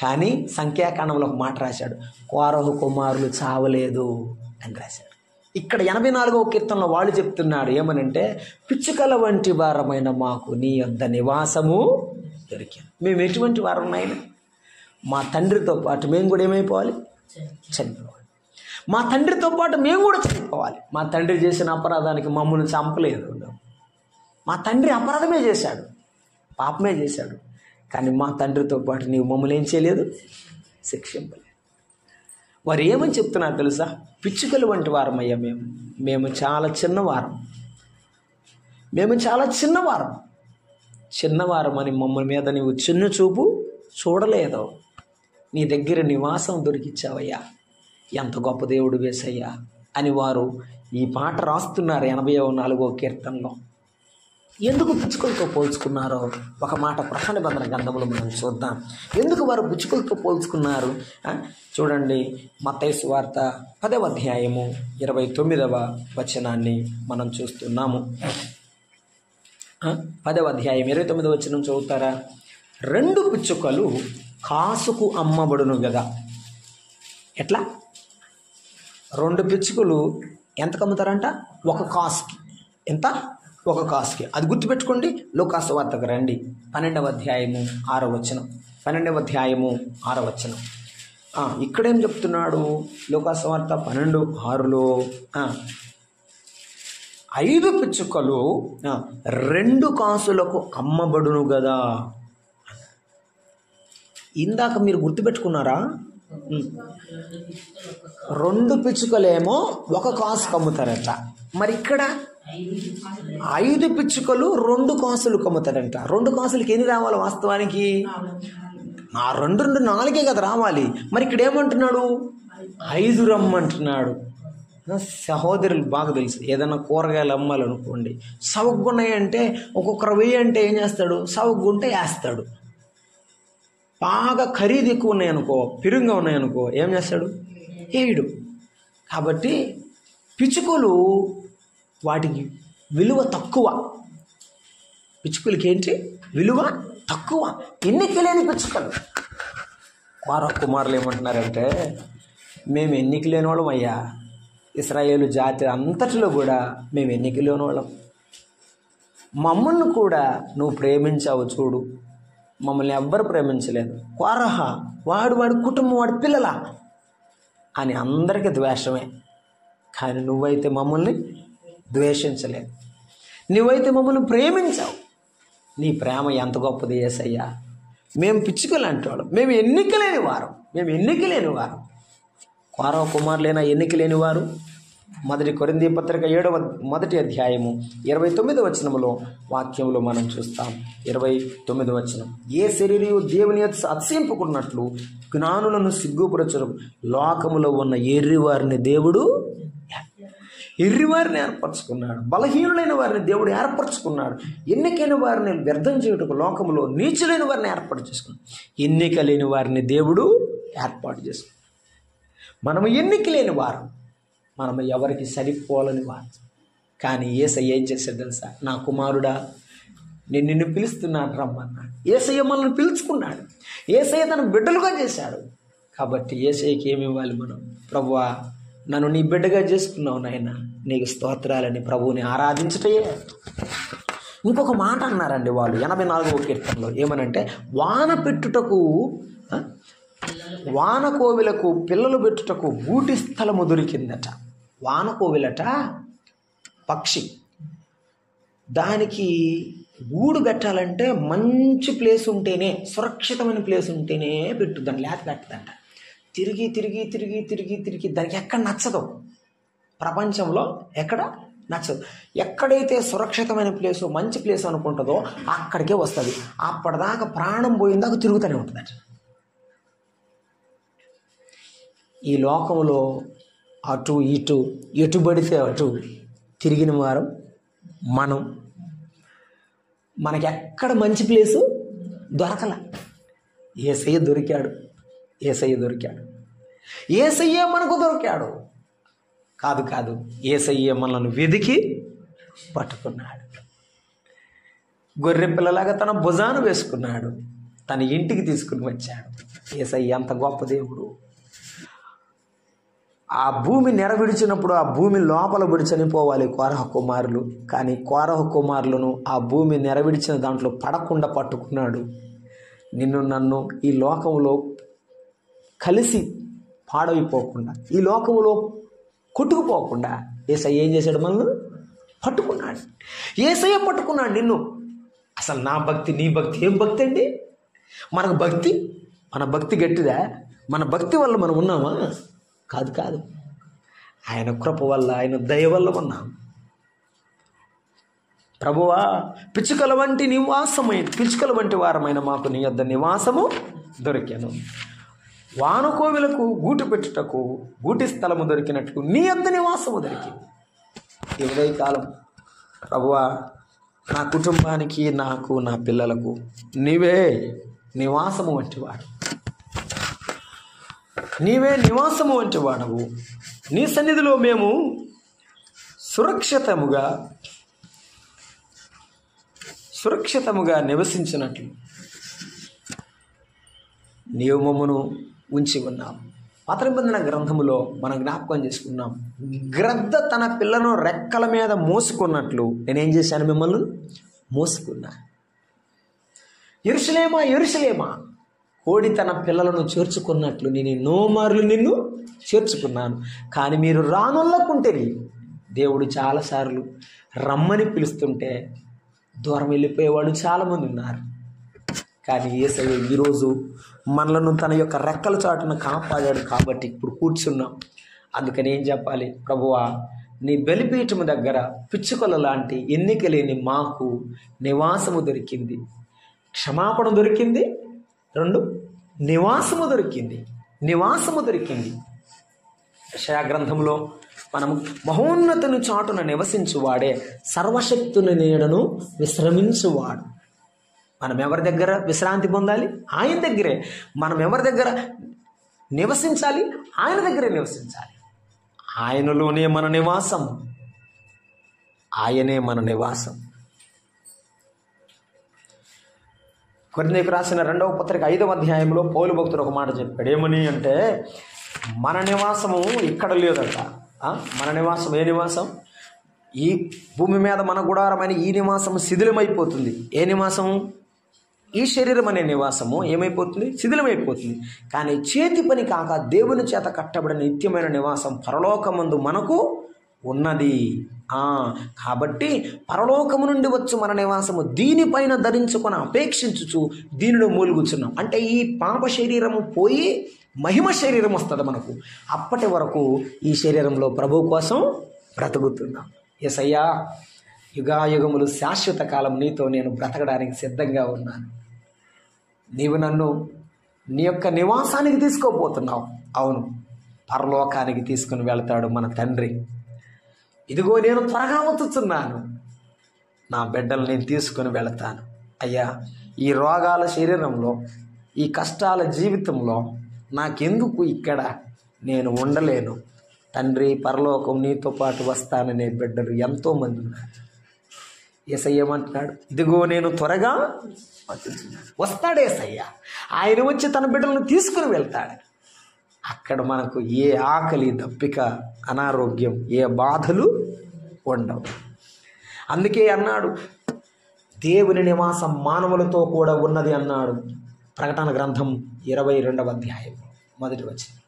కానీ సంఖ్యాకాండంలో ఒక మాట రాశాడు, కోరహు కుమారులు చావలేదు అని రాశాడు. ఇక్కడ 84వ కీర్తనలో వాళ్ళు చెప్తున్నాడు ఏమనంటే, పిచ్చుకల వంటి వారమైన మాకు నీ యొద్ద నివాసము దొరికింది. మేము ఎటువంటి వారం నాయన? మా తండ్రితో పాటు మేము కూడా ఏమైపోవాలి? చనిపోవాలి. మా తండ్రితో పాటు మేము కూడా చనిపోవాలి. మా తండ్రి చేసిన అపరాధానికి మమ్మల్ని చంపలేదు. మా తండ్రి అపరాధమే చేశాడు, పాపమే చేశాడు. కానీ మా తండ్రితో పాటు నీవు మమ్మల్ని ఏం చేయలేదు? శిక్షింపలేదు. వారు ఏమని చెప్తున్నారు తెలుసా? పిచ్చుకలు వంటి వారమయ్యా మేము చాలా చిన్నవారం అని మమ్మల్ని మీద నీవు చిన్న చూపు చూడలేదు. నీ దగ్గర నివాసం దొరికిచ్చావయ్యా, ఎంత గొప్ప దేవుడు వేసయ్యా అని వారు ఈ పాట రాస్తున్నారు 84వ కీర్తనలో. ఎందుకు పిచ్చుకలతో పోల్చుకున్నారో ఒక మాట ప్రకటన నిబంధన గ్రంథంలో మనం చూద్దాం. ఎందుకు వారు పిచ్చుకలతో పోల్చుకున్నారు చూడండి. మత్తయి సువార్త 10వ అధ్యాయము 29వ వచనాన్ని మనం చూస్తున్నాము. 10వ అధ్యాయం 29వ వచనం చదువుతారా? 2 పిచ్చుకలు కాసుకు అమ్మబడును కదా. ఎట్లా? 2 పిచ్చుకలు ఎంతకు అమ్ముతారంట? 1 కాసుకి. ఎంత? 1 కాసుకి. అది గుర్తుపెట్టుకోండి. లూకాసు వార్తకు రండి, 12వ అధ్యాయము 6వ వచనం. 12వ అధ్యాయము 6వ వచనం. ఇక్కడేం చెప్తున్నాడు? లూకాసు వార్త 12:6లో 5 పిచ్చుకలు 2 కాసులకు అమ్మబడును కదా. ఇందాక మీరు గుర్తుపెట్టుకున్నారా? 2 పిచ్చుకలేమో 1 కాసుకు అమ్ముతారట. మరి ఇక్కడ 5 పిచ్చుకలు 2 కాసులు అమ్ముతారంట. 2 కాసులకి ఎన్ని రావాలి వాస్తవానికి? 2 4 కదా రావాలి. మరి ఇక్కడ ఏమంటున్నాడు? 5 రమ్మంటున్నాడు. సహోదరులు బాగా తెలుసు, ఏదైనా కూరగాయలు అమ్మాలనుకోండి, సవగ్గున్నాయంటే ఒక్కొక్కరు 1000 అంటే ఏం చేస్తాడు? సవగ్గుంటే వేస్తాడు. బాగా ఖరీదు ఎక్కువ ఉన్నాయనుకో, పెరుగుగా ఉన్నాయనుకో, ఏం చేస్తాడు? వేయడు. కాబట్టి పిచ్చుకలు వాటికి విలువ తక్కువ. పిచ్చుకలకి ఏంటి విలువ? తక్కువ. ఎన్నిక లేని పిచ్చుకలు. కోరహు కుమారులు ఏమంటున్నారంటే, మేము ఎన్నిక లేని వాళ్ళం అయ్యా, ఇశ్రాయేలు జాతి అంతటిలో కూడా మేము ఎన్నిక లేని వాళ్ళం. మమ్మల్ని కూడా నువ్వు ప్రేమించావు చూడు, మమ్మల్ని ఎవ్వరు ప్రేమించలేదు. కోరహ వాడి కుటుంబం, వాడి పిల్లల అని అందరికీ ద్వేషమే. కానీ నువ్వైతే మమ్మల్ని ద్వేషించలేదు, నువ్వైతే మమ్మల్ని ప్రేమించావు. నీ ప్రేమ ఎంత గొప్పది యేసయ్యా. మేము పిచ్చుకలు అంటేవాళ్ళం, మేము ఎన్నిక లేని వారు. కోరహు కుమారులైన ఎన్నిక లేని వారు. 1 కొరింథీ పత్రిక 7వ మొదటి అధ్యాయము 29వ వచనంలో వాక్యంలో మనం చూస్తాం. 29వ వచనం, ఏ శరీరము దేవుని అతిశయింపుకున్నట్లు జ్ఞానులను సిగ్గుపరచడం లోకములో ఉన్న ఎర్రివారిని దేవుడు ఏర్పరచుకున్నాడు. బలహీనులైన వారిని దేవుడు ఏర్పరచుకున్నాడు. ఎన్నికైన వారిని వ్యర్థం చేయుటకు లోకములో నీచులైన వారిని ఏర్పాటు చేసుకున్నాడు. ఎన్నిక లేని వారిని దేవుడు ఏర్పాటు చేసుకున్నాడు. మనము ఎన్నిక లేని వారు, మనము ఎవరికి సరిపోలని వారు. కానీ యేసయ్య ఏం చేశాడు తెలుసా? నా కుమారుడా, నేను నిన్ను పిలుస్తున్నాను రమ్మన్నాడు. యేసయ్య మనల్ని పిలుచుకున్నాడు. యేసయ్య తన బిడ్డలుగా చేశాడు. కాబట్టి యేసయ్యకి ఏమి ఇవ్వాలి మనం? ప్రభువా, నన్ను నీ బిడ్డగా చేసుకున్నావు నాయన, నీకు స్తోత్రాలని ప్రభువుని ఆరాధించటయే. ఇంకొక మాట అన్నారండి వాళ్ళు 84వ కీర్తనలో. ఏమనంటే, వాన పెట్టుటకు వానకోవిలకు పిల్లలు పెట్టుటకు గూటి స్థలము దొరికిందట. వానకోవిలట పక్షి, దానికి గూడు పెట్టాలంటే మంచి ప్లేస్ ఉంటేనే, సురక్షితమైన ప్లేస్ ఉంటేనే పెట్టుద్దండి, లేక పెట్టదంట. తిరిగి తిరిగి తిరిగి తిరిగి తిరిగి దానికి ఎక్కడ నచ్చదు, ప్రపంచంలో ఎక్కడ నచ్చదు. ఎక్కడైతే సురక్షితమైన ప్లేసు, మంచి ప్లేస్ అనుకుంటుందో అక్కడికే వస్తుంది. అప్పటిదాకా ప్రాణం పోయిందాక తిరుగుతూనే ఉంటుందట. ఈ లోకంలో అటు ఇటు ఎటు పడితే అటు తిరిగిన వారు మనం. మనకి ఎక్కడ మంచి ప్లేసు దొరకల. యేసయ్య దొరికాడు. యేసయ్య దొరికాడు. యేసయ్యే మనకు దొరికాడు. కాదు, యేసయ్యే మనల్ని వెదికి పట్టుకున్నాడు. గొర్రె పిల్లలాగా తన భుజాన వేసుకున్నాడు, తన ఇంటికి తీసుకుని వచ్చాడు. యేసయ్య అంత గొప్ప దేవుడు. ఆ భూమి నెరవిడిచినప్పుడు ఆ భూమి లోపల పడి చనిపోవాలి కోరహ కుమారులు. కానీ కోరహ కుమారులను ఆ భూమి నెరవిడిచిన దాంట్లో పడకుండా పట్టుకున్నాడు. నిన్ను నన్ను ఈ లోకంలో కలిసి పాడైపోకుండా, ఈ లోకంలో కొట్టుకుపోకుండా యేసయ్య ఏం చేశాడు? మనల్ని పట్టుకున్నాడు. యేసయ్య పట్టుకున్నాడు నిన్ను. అసలు నా భక్తి, నీ భక్తి ఏం భక్తి అండి? మనకు భక్తి, మన భక్తి గట్టిదా? మన భక్తి వల్ల మనం ఉన్నామా? కాదు. ఆయన కృప వల్ల, ఆయన దయ వల్ల ఉన్నాం. ప్రభువా, పిచ్చుకల వంటి వారమైన మాకు నీ యొద్ద నివాసము దొరికాను. వానకోవిలకు గూటి పెట్టుటకు గూటి స్థలము దొరికినట్లు నీ యొద్ద నివాసము దొరికింది. ఈ ఉదయకాలం ప్రభువా, నా కుటుంబానికి, నాకు, నా పిల్లలకు నీవే నివాసము వంటివాడు. నీవే నివాసము వంటి వాడవు. నీ సన్నిధిలో మేము సురక్షితముగా నివసించినట్లు నీవు మమ్మను ఉంచి ఉన్నాం. పాత నిబంధన గ్రంథములో మనం జ్ఞాపకం చేసుకున్నాం. గ్రద్ద తన పిల్లను రెక్కల మీద మోసుకున్నట్లు నేనేం చేశాను? మిమ్మల్ని మోసుకున్నా. యెరూషలేమా, యెరూషలేమా, కోడి తన పిల్లలను చేర్చుకున్నట్లు నేను ఎన్నో మార్లు నిన్ను చేర్చుకున్నాను, కానీ మీరు రానొల్లకుంటేని. దేవుడు చాలాసార్లు రమ్మని పిలుస్తుంటే దూరం వెళ్ళిపోయేవాడు చాలామంది ఉన్నారు. కానీ యేసయ్య ఈరోజు మనలను తన యొక్క రెక్కల చాటున కాపాడాడు కాబట్టి ఇప్పుడు కూర్చున్నాం. అందుకని ఏం చెప్పాలి? ప్రభువా, నీ బలిపీఠము దగ్గర పిచ్చుకల లాంటి ఎన్నిక లేని మాకు నివాసము దొరికింది, క్షమాపణ దొరికింది, 2 నివాసము దొరికింది. యెషయా గ్రంథంలో మనము మహోన్నతుని చాటున నివసించువాడే సర్వశక్తుని నీడను విశ్రమించువాడు. మనం ఎవరి దగ్గర విశ్రాంతి పొందాలి? ఆయన దగ్గరే. మనం ఎవరి దగ్గర నివసించాలి? ఆయన దగ్గరే నివసించాలి. ఆయనలోనే మన నివాసం, ఆయనే మన నివాసం. కొరింథీయులకు రాసిన 2వ పత్రిక 5వ అధ్యాయంలో పౌలు భక్తుడు ఒక మాట చెప్పాడు. ఏమని అంటే, మన నివాసము ఇక్కడ లేదట. మన నివాసం ఏ నివాసం? ఈ భూమి మీద మన గుడారమైన ఈ నివాసము శిథిలమైపోతుంది. ఏ నివాసము? ఈ శరీరం అనే నివాసము ఏమైపోతుంది? శిథిలమైపోతుంది. కానీ చేతి పని కాక దేవుని చేత కట్టబడిన నిత్యమైన నివాసం పరలోకమందు మనకు ఉన్నది. కాబట్టి పరలోకము నుండి వచ్చు మన నివాసము దీనిపైన ధరించుకొని అపేక్షించుచు దీనిలో మూలుగుచున్నాం. అంటే ఈ పాప శరీరము పోయి మహిమ శరీరం వస్తుంది మనకు. అప్పటి వరకు ఈ శరీరంలో ప్రభువు కోసం బ్రతుకుతున్నాం. యేసయ్యా, యుగాయుగములు శాశ్వత కాలం నీతో నేను బ్రతకడానికి సిద్ధంగా ఉన్నాను. నీవు నన్ను నీ యొక్క నివాసానికి తీసుకోబోతున్నావు. అవును, పరలోకానికి తీసుకుని వెళ్తాడు మన తండ్రి. ఇదిగో నేను త్వరగా వచ్చుచున్నాను, నా బిడ్డలు నేను తీసుకొని వెళతాను. అయ్యా, ఈ రోగాల శరీరంలో, ఈ కష్టాల జీవితంలో నాకెందుకు ఇక్కడ నేను ఉండలేను తండ్రి, పరలోకం నీతో పాటు వస్తాననే బిడ్డలు ఎంతోమంది ఉన్నారు. యేసయ్య ఏమంటున్నాడు, ఇదిగో నేను త్వరగా వస్తాడు యేసయ్య. ఆయన వచ్చి తన బిడ్డలను తీసుకుని వెళ్తాడు. అక్కడ మనకు ఏ ఆకలి, దప్పిక, అనారోగ్యం, ఏ బాధలు ఉండవు. అందుకే అన్నాడు, దేవుని నివాసం మానవులతో కూడా ఉన్నది అన్నాడు. ప్రకటన గ్రంథం 22వ అధ్యాయం 1వ వచనం.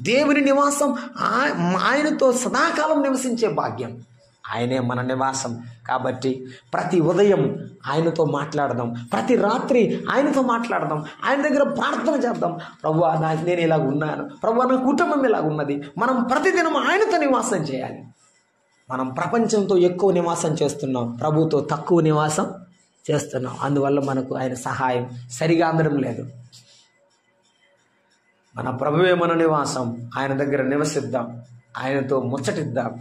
దేవుని నివాసం ఆయనతో సదాకాలం నివసించే భాగ్యం. ఆయనే మన నివాసం. కాబట్టి ప్రతి ఉదయం ఆయనతో మాట్లాడదాం, ప్రతి రాత్రి ఆయనతో మాట్లాడదాం, ఆయన దగ్గర ప్రార్థన చేద్దాం. ప్రభువా, నేను ఇలాగ ఉన్నాను, ప్రభువా నా కుటుంబం ఇలాగ ఉన్నది. మనం ప్రతిదినం ఆయనతో నివాసం చేయాలి. మనం ప్రపంచంతో ఎక్కువ నివాసం చేస్తున్నాం, ప్రభుతో తక్కువ నివాసం చేస్తున్నాం. అందువల్ల మనకు ఆయన సహాయం సరిగా అందడం లేదు. మన ప్రభువే మన నివాసం. ఆయన దగ్గర నివసిద్దాం, ఆయనతో ముచ్చటిద్దాం,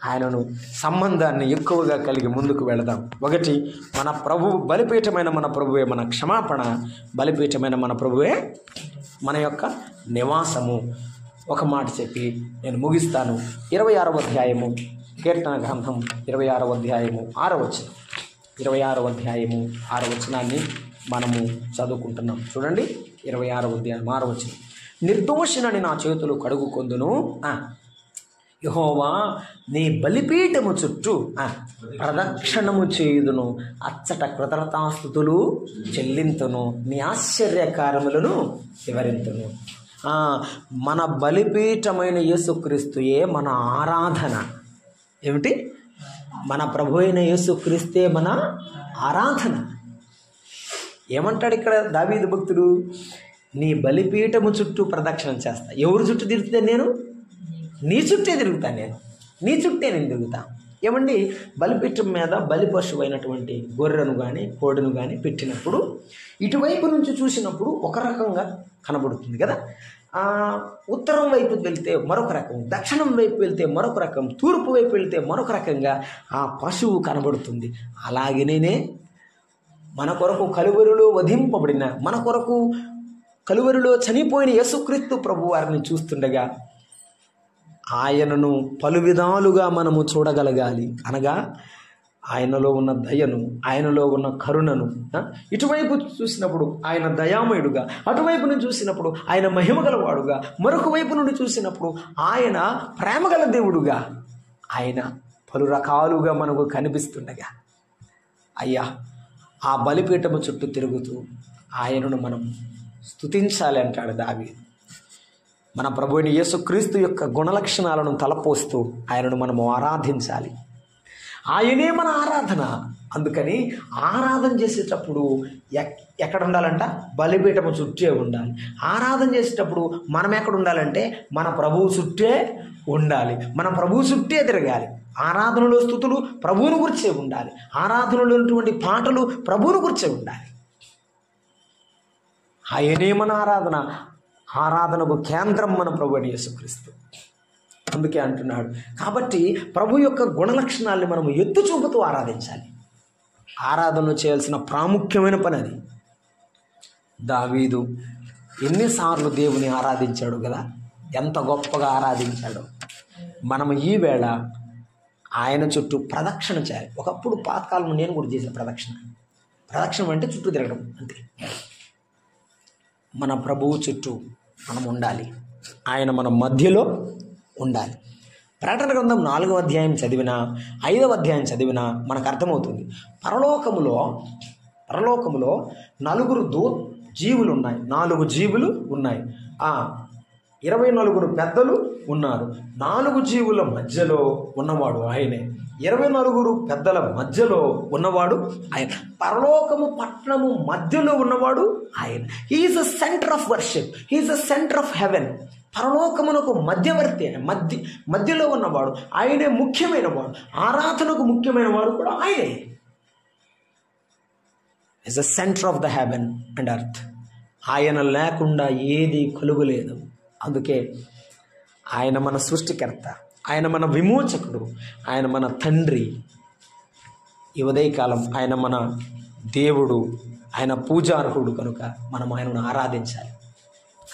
ఆయనను సంబంధాన్ని ఎక్కువగా కలిగి ముందుకు వెళదాం. ఒకటి, మన ప్రభువు బలిపీఠమైన మన ప్రభువే మన క్షమాపణ, బలిపీఠమైన మన ప్రభువే మన యొక్క నివాసము. ఒక మాట చెప్పి నేను ముగిస్తాను. 26వ అధ్యాయము కీర్తన గ్రంథం 26వ అధ్యాయము 6వ వచనం. 26వ అధ్యాయము 6వ వచనాన్ని మనము చదువుకుంటున్నాం. చూడండి, 26వ అధ్యాయం 6వ వచనం. నిర్దోషినని నా చేతులు కడుగుకొందును, యెహోవా నీ బలిపీఠము చుట్టూ ప్రదక్షిణము చేయుదును, అచ్చట కృతజ్ఞతాస్తుతులు చెల్లింతును, నీ ఆశ్చర్యకార్యములను వివరింతును. మన బలిపీఠమైన యేసుక్రీస్తుయే మన ఆరాధన. ఏమిటి? మన ప్రభు అయిన యేసుక్రీస్తే మన ఆరాధన. ఏమంటాడు ఇక్కడ దావీదు భక్తుడు? నీ బలిపీఠము చుట్టూ ప్రదక్షిణం చేస్తా. ఎవరు చుట్టూ తిరుగుతా? నేను నీ చుట్టే తిరుగుతాను. నీ చుట్టే నేను తిరుగుతా. ఏమండి, బలిపీఠం మీద బలి పశువు అయినటువంటి గొర్రెను కానీ కోడిను కానీ పెట్టినప్పుడు ఇటువైపు నుంచి చూసినప్పుడు ఒక రకంగా కనబడుతుంది కదా. ఉత్తరం వైపు వెళ్తే మరొక రకం, దక్షిణం వైపు వెళ్తే మరొక రకం, తూర్పు వైపు వెళ్తే మరొక రకంగా ఆ పశువు కనబడుతుంది. అలాగేనే మన కొరకు కలువరిలో వధింపబడిన, మన కొరకు కలువరిలో చనిపోయిన యేసుక్రీస్తు ప్రభు వారిని చూస్తుండగా ఆయనను పలు విధాలుగా మనము చూడగలగాలి. అనగా ఆయనలో ఉన్న దయను, ఆయనలో ఉన్న కరుణను. ఇటువైపు చూసినప్పుడు ఆయన దయామయుడుగా, అటువైపు నుండి చూసినప్పుడు ఆయన మహిమగలవాడుగా, మరొక వైపు నుండి చూసినప్పుడు ఆయన ప్రేమగల దేవుడుగా, ఆయన పలు రకాలుగా మనకు కనిపిస్తుండగా, అయ్యా ఆ బలిపీఠము చుట్టూ తిరుగుతూ ఆయనను మనం స్తుతించాలి అంటాడు దావీదు. మన ప్రభువైన యేసుక్రీస్తు యొక్క గుణలక్షణాలను తలపోస్తూ ఆయనను మనము ఆరాధించాలి. ఆయనే మన ఆరాధన. అందుకని ఆరాధన చేసేటప్పుడు ఎక్కడ ఉండాలంట? బలిపీఠము చుట్టే ఉండాలి. ఆరాధన చేసేటప్పుడు మనం ఎక్కడ ఉండాలంటే మన ప్రభువు చుట్టే ఉండాలి. మన ప్రభువు చుట్టే తిరగాలి. ఆరాధనలో స్తుతులు ప్రభువును గురించే ఉండాలి. ఆరాధనలో ఉన్నటువంటి పాటలు ప్రభువును గురించే ఉండాలి. ఆయనే మన ఆరాధన. ఆరాధనకు కేంద్రం మన ప్రభువైన యేసుక్రీస్తు. అందుకే అంటున్నాడు. కాబట్టి ప్రభు యొక్క గుణలక్షణాలని మనము ఎత్తు చూపుతూ ఆరాధించాలి. ఆరాధనలు చేయాల్సిన ప్రాముఖ్యమైన పని అది. దావీదు ఎన్నిసార్లు దేవుని ఆరాధించాడు కదా, ఎంత గొప్పగా ఆరాధించాడు. మనము ఈ వేళ ఆయన చుట్టూ ప్రదక్షిణ చేయాలి. ఒకప్పుడు పాతకాలంలో నేను కూడా చేసే ప్రదక్షిణ అంటే చుట్టూ తిరగడం అంతే. మన ప్రభువు చుట్టూ మనం ఉండాలి. ఆయన మన మధ్యలో ఉండాలి. ప్రకటన గ్రంథం 4వ అధ్యాయం చదివినా 5వ అధ్యాయం చదివినా మనకు అర్థమవుతుంది. పరలోకములో 4 జీవులు ఉన్నాయి. 4 జీవులు ఉన్నాయి. 24 పెద్దలు ఉన్నారు. 4 జీవుల మధ్యలో ఉన్నవాడు ఆయనే. 24 పెద్దల మధ్యలో ఉన్నవాడు ఆయన. పరలోకము పట్టణము మధ్యలో ఉన్నవాడు ఆయన. He is the centre of worship. He is the centre of heaven. పరలోకమునకు మధ్యవర్తి, మధ్యలో ఉన్నవాడు ఆయనే. ముఖ్యమైన వాడు, ఆరాధనకు ముఖ్యమైన వాడు కూడా ఆయనే. Is the centre of the heaven and earth. ఆయన లేకుండా ఏది కలుగులేదు. అందుకే ఆయన మన సృష్టికర్త, ఆయన మన విమోచకుడు, ఆయన మన తండ్రి. ఈ ఉదయకాలం ఆయన మన దేవుడు, ఆయన పూజార్హుడు కనుక మనం ఆయనను ఆరాధించాలి.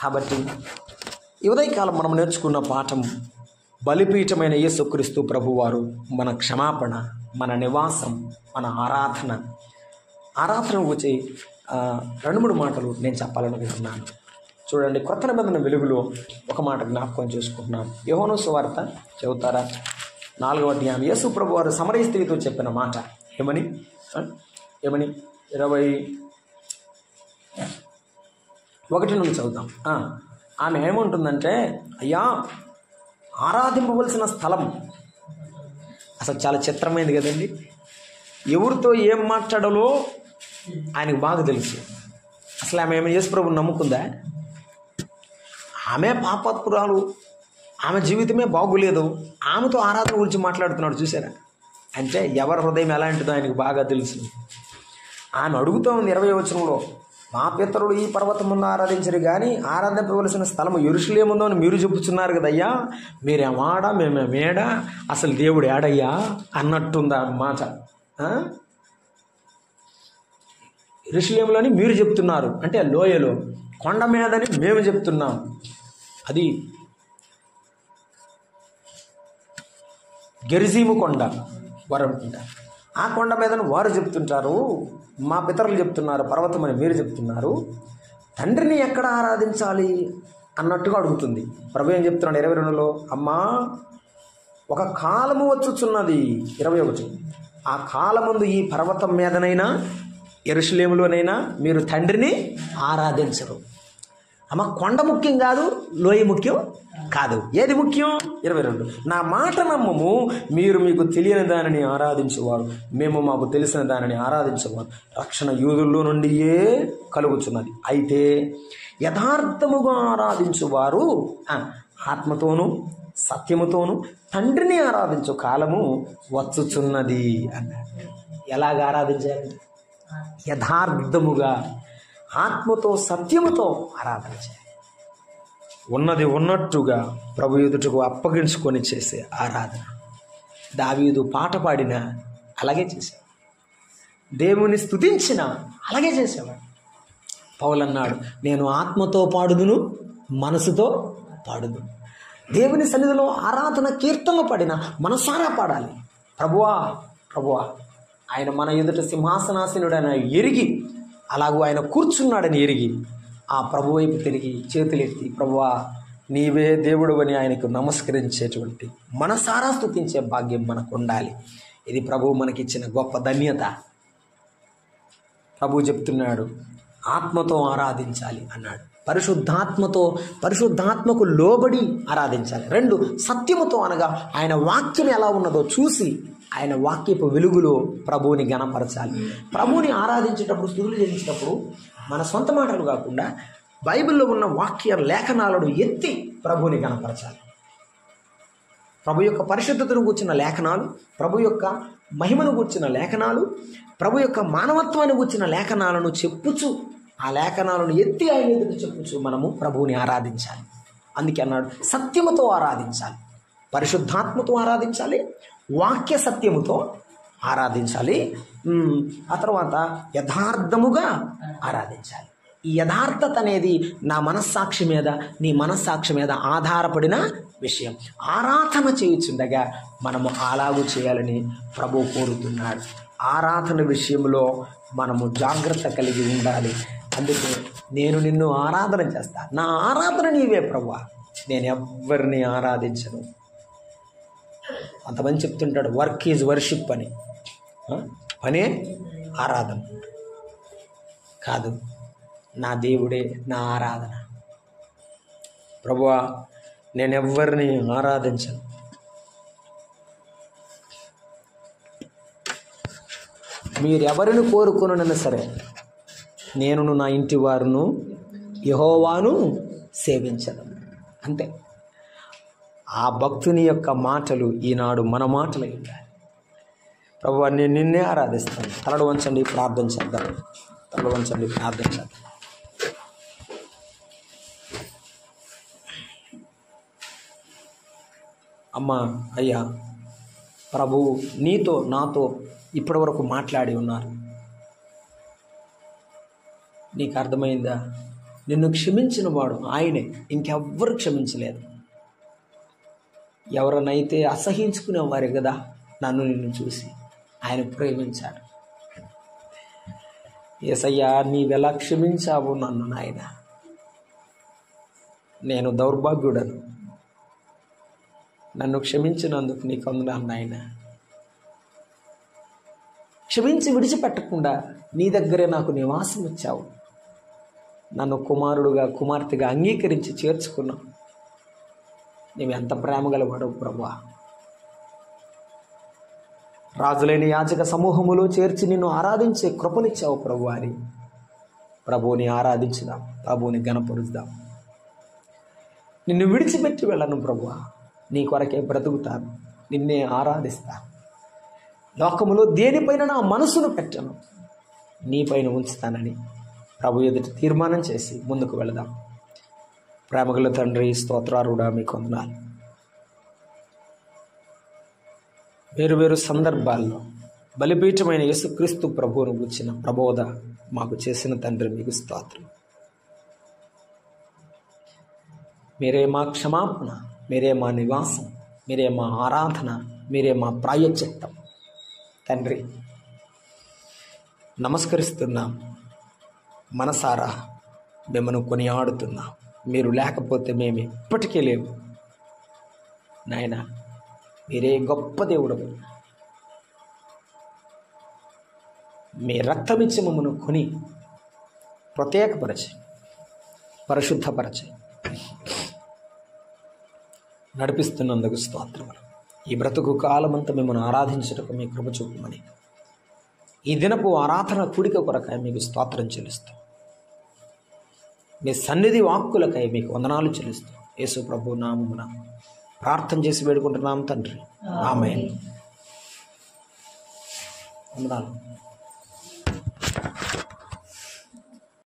కాబట్టి ఈ ఉదయకాలం మనం నేర్చుకున్న పాఠం బలిపీఠమైన యేసుక్రీస్తు ప్రభువారు మన క్షమాపణ, మన నివాసం, మన ఆరాధన గురించి 2-3 మాటలు నేను చెప్పాలనుకుంటున్నాను. చూడండి, కొత్త నిబంధన వెలుగులో ఒక మాట జ్ఞాపకం చేసుకుంటున్నాం. యోహాను సువార్త చదువుతారా? 4వ అధ్యాయం. యేసు ప్రభువారు సమరయ స్త్రీతో చెప్పిన మాట ఏమని 21 నుండి చదువుతాం. ఆమె ఏముంటుందంటే, అయ్యా, ఆరాధింపవలసిన స్థలం అసలు చాలా చిత్రమైనది కదండి. ఎవరితో ఏం మాట్లాడాలో ఆయనకు బాగా తెలుసు. అసలు ఆమె ఏమైనా యేసు ప్రభువుని నమ్ముకుందా? ఆమె పాపాత్మురాలు, ఆమె జీవితమే బాగులేదు, ఆమెతో ఆరాధన గురించి మాట్లాడుతున్నాడు. చూసారా? అంటే ఎవరి హృదయం ఎలాంటిదో ఆయనకు బాగా తెలుసు. ఆమె అడుగుతూ ఉంది 20వ వచనంలో, మా పితరులు ఈ పర్వతం ముందు ఆరాధించరు, కానీ ఆరాధింపవలసిన స్థలము యెరూషలేముందో అని మీరు చెప్పుచున్నారు కదయ్యా, మీరేమాడా మేమేడా, అసలు దేవుడు ఏడయ్యా అన్నట్టుందా మాట. యెరూషలేములో అని మీరు చెప్తున్నారు, అంటే లోయలో, కొండ మీదని మేము చెప్తున్నాం. అది గెరిజీము కొండ వారు అనుకుంటారు. ఆ కొండ మీదని వారు చెప్తుంటారు, మా పితరులు చెప్తున్నారు పర్వతం అని మీరు చెప్తున్నారు, తండ్రిని ఎక్కడ ఆరాధించాలి అన్నట్టుగా అడుగుతుంది. ప్రభు ఏం చెప్తున్నాడు 22లో, అమ్మా, ఒక కాలము వచ్చుచున్నది. 21, ఆ కాలమందు ఈ పర్వతం మీదనైనా యెరూషలేములోనైనా మీరు తండ్రిని ఆరాధించరు. అమ్మ, కొండ ముఖ్యం కాదు, లోయ ముఖ్యం కాదు. ఏది ముఖ్యం? 22, నా మాట నమ్మము, మీరు మీకు తెలియని దానిని ఆరాధించేవారు, మేము మాకు తెలిసిన దానిని ఆరాధించేవారు. రక్షణ యూదుల్లో నుండియే కలుగుతున్నది. అయితే యథార్థముగా ఆరాధించువారు ఆత్మతోనూ సత్యముతోనూ తండ్రిని ఆరాధించు కాలము వచ్చుచున్నది అన్నాడు. ఎలాగ ఆరాధించాలి? యథార్థముగా, ఆత్మతో సత్యముతో ఆరాధన చేయాలి. ఉన్నది ఉన్నట్టుగా ప్రభు ఎదుటకు అప్పగించుకొని చేసే ఆరాధన. దావీదు పాట పాడిన అలాగే చేసేవాడు, దేవుని స్తుతించిన అలాగే చేసేవాడు. పౌలు అన్నాడు, నేను ఆత్మతో పాడుదును, మనసుతో పాడుదును. దేవుని సన్నిధిలో ఆరాధన కీర్తనలు పాడిన మనసారా పాడాలి. ప్రభువా ప్రభువా, ఆయన మన ఎదుట సింహాసనాసీనుడైన ఎరిగి, అలాగూ ఆయన కూర్చున్నాడని ఎరిగి ఆ ప్రభు వైపు తిరిగి చేతులెత్తి, ప్రభువా నీవే దేవుడు అని ఆయనకు నమస్కరించేటువంటి మనసారా స్తుతించే భాగ్యం మనకు ఉండాలి. ఇది ప్రభువు మనకిచ్చిన గొప్ప ధన్యత. ప్రభు చెప్తున్నాడు, ఆత్మతో ఆరాధించాలి అన్నాడు. పరిశుద్ధాత్మకు లోబడి ఆరాధించాలి. 2, సత్యముతో, అనగా ఆయన వాక్యం ఎలా ఉన్నదో చూసి ఆయన వాక్యపు వెలుగులో ప్రభువుని గణపరచాలి. ప్రభువుని ఆరాధించేటప్పుడు, స్తుతులు చెల్లించేటప్పుడు మన సొంత మాటలు కాకుండా బైబిల్లో ఉన్న వాక్య లేఖనాలను ఎత్తి ప్రభువుని గణపరచాలి. ప్రభు యొక్క పరిశుద్ధతను గూర్చిన లేఖనాలు, ప్రభు యొక్క మహిమను గూర్చిన లేఖనాలు, ప్రభు యొక్క మానవత్వాన్ని గూర్చిన లేఖనాలను చెప్పుచు, ఆ లేఖనాలను ఎత్తి ఆయన ఎదుట చెప్పుచు మనము ప్రభువుని ఆరాధించాలి. అందుకే అన్నాడు, సత్యముతో ఆరాధించాలి, పరిశుద్ధాత్మతో ఆరాధించాలి, వాక్య సత్యముతో ఆరాధించాలి. ఆ తర్వాత యథార్థముగా ఆరాధించాలి. ఈ యథార్థత అనేది నా మనస్సాక్షి మీద, నీ మనస్సాక్షి మీద ఆధారపడిన విషయం. ఆరాధన చేయుచుండగా మనము అలాగూ చేయాలని ప్రభువు కోరుతున్నాడు. ఆరాధన విషయంలో మనము జాగ్రత్త కలిగి ఉండాలి. అందుకే నేను నిన్ను ఆరాధన చేస్తా, నా ఆరాధన నీవే ప్రభువా, నేను ఎవ్వరిని ఆరాధించను. అంతమంది చెప్తుంటాడు, వర్క్ ఈజ్ వర్షిప్ అని. పనే ఆరాధన కాదు, నా దేవుడే నా ఆరాధన. ప్రభువా నేను ఎవ్వరిని ఆరాధించను. మీరెవరిని కోరుకునైనా సరే, నేనును నా ఇంటి వారును యెహోవాను సేవించను. అంతే. ఆ భక్తుని యొక్క మాటలు ఈనాడు మన మాటలు ఉండాలి. ప్రభువా నేను నిన్నే ఆరాధిస్తాను. తలలు వంచండి, ప్రార్థన చేద్దాం. తలలు వంచండి, ప్రార్థన చేద్దాం. అమ్మా, అయ్యా, ప్రభువు నీతో నాతో ఇప్పటి వరకు మాట్లాడి ఉన్నారు. నీకు అర్థమైందా? నిన్ను క్షమించిన వాడు ఆయనే, ఇంకెవ్వరు క్షమించలేదు. ఎవరినైతే అసహించుకునేవారు కదా నన్ను నిన్ను చూసి ఆయన ప్రేమించాడు. యేసయ్యా, నీవెలా క్షమించావు నన్ను నాయన. నేను దౌర్భాగ్యుడను, నన్ను క్షమించినందుకు నీకు వందనాలు నాయన. క్షమించి విడిచిపెట్టకుండా నీ దగ్గరే నాకు నివాసం ఇచ్చావు. నన్ను కుమారుడుగా కుమార్తెగా అంగీకరించి చేర్చుకున్నావు. నీవు ఎంత ప్రేమ గలవాడవు ప్రభువా. రాజులైన యాజక సమూహములో చేర్చి నిన్ను ఆరాధించే కృపనిచ్చావు ప్రభువా అని ప్రభువుని ఆరాధించుదాం, ప్రభువుని గణపరుద్దాం. నిన్ను విడిచిపెట్టి వెళ్ళను ప్రభువా, నీ కొరకే బ్రతుకుతాను, నిన్నే ఆరాధిస్తాను. లోకములో దేనిపైన నా మనసును పెట్టను, నీపైన ఉంచుతానని ప్రభు ఎదుట తీర్మానం చేసి ముందుకు వెళదాం. ప్రేమగల తండ్రి, స్తోత్రారుడా, మీకు వందనాలు. వేరు సందర్భాల్లో బలిపీఠమైన యేసుక్రీస్తు ప్రభువును గుర్చిన ప్రబోధ మాకు చేసిన తండ్రి, మీకు స్తోత్రం. మీరే మా క్షమాపణ, మీరే మా నివాసం, మీరే మా ఆరాధన, మీరే మా ప్రాయశ్చిత్తం తండ్రి. నమస్కరిస్తున్నాం, మనసారా మిమ్మల్ని కొనియాడుతున్నాం. మీరు లేకపోతే మేము ఎప్పటికీ లేవు నాయన. మీరే గొప్ప దేవుడు. మీ రక్తమిచ్చి మమ్మను కొని ప్రత్యేకపరచి పరిశుద్ధపరచి నడిపిస్తున్నందుకు స్తోత్రములు. ఈ బ్రతుకు కాలమంతా మిమ్మల్ని ఆరాధించటకు మీ కృప చూపమని ఈ దినపు ఆరాధన కూడిక కొరకై మీకు స్తోత్రం చెల్లిస్తాం. మీ సన్నిధి వాక్కులకై మీకు వందనాలు చెల్లిస్తాం. యేసు ప్రభు నామమున ప్రార్థన చేసి వేడుకుంటున్నాం తండ్రి, ఆమేన్. వందనాలు.